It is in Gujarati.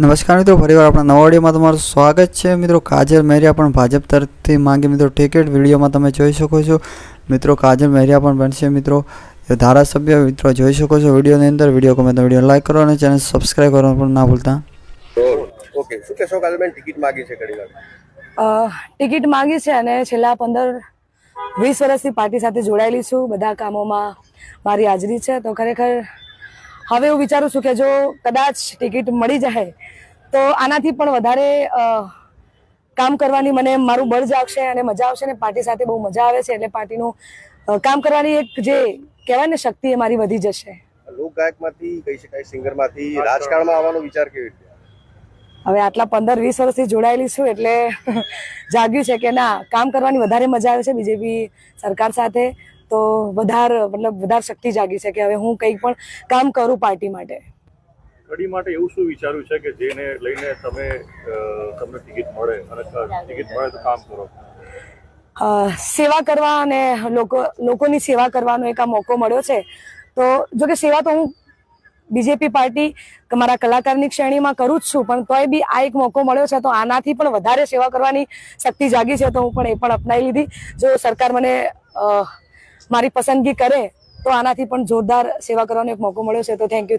નમસ્કાર મિત્રો, ફરીવાર આપણા નવા વિડીયોમાં તમારું સ્વાગત છે। મિત્રો, કાજલ મહેરિયા પણ ભાજપ તરફથી માંગી મિત્રો ટિકિટ વિડીયોમાં તમે જોઈ શકો છો। મિત્રો, કાજલ મહેરિયા પણ બનશે મિત્રો ધારાસભ્ય। મિત્રો જોઈ શકો છો વિડીયોની અંદર। વિડીયો ગમે તો વિડીયો લાઈક કરો અને ચેનલ સબસ્ક્રાઈબ કરવાનું પણ ના ભૂલતા। ઓકે, શું કહેશો કાજલબેન? ટિકિટ માંગી છે ઘણી વાર? ટિકિટ માંગી છે અને છેલ્લા 15-20 વર્ષથી પાર્ટી સાથે જોડાયેલી છું। બધા કામોમાં મારી હાજરી છે। તો ખરેખર હવે હું વિચારું છું કે જો કદાચ ટિકિટ મળી જાય તો આનાથી પણ વધારે કામ કરવાની મને મારું બળ જાગશે અને મજા આવશે ને પાર્ટી સાથે બહુ મજા આવે છે। એટલે પાર્ટીનું કામ કરવાની એક જે કહેવાય ને શક્તિ એ મારી વધી જશે। લોકગાયકમાંથી કહી શકાય, સિંગરમાંથી રાજકારણમાં આવવાનો વિચાર કેવી રીતે? હવે આટલા 15-20 વર્ષથી જોડાયેલી છું એટલે જાગ્યું છે કે ના, કામ કરવાની વધારે મજા આવે છે બીજેપી સરકાર સાથે। તો વધારે શક્તિ જાગી છે કે હવે હું કંઈક પણ કામ કરું પાર્ટી માટે। કડી માટે એવું શું વિચાર્યું છે કે જેને લઈને તમને ટિકિટ મળે અને ટિકિટ મળે તો કામ કરો? સેવા કરવા અને લોકોની સેવા કરવાનો એક આ મોકો મળ્યો છે। તો જો કે સેવા તો હું બીજેપી પાર્ટી મારા કલાકારની શ્રેણીમાં કરું જ છું, પણ તોય બી આ એક મોકો મળ્યો છે તો આનાથી પણ વધારે સેવા કરવાની શક્તિ જાગી છે। તો હું પણ એ પણ અપનાવી લીધી। જો સરકાર મને મારી પસંદગી કરે તો આનાથી પણ જોરદાર સેવા કરવાનો એક મોકો મળ્યો છે। તો થેન્ક યુ।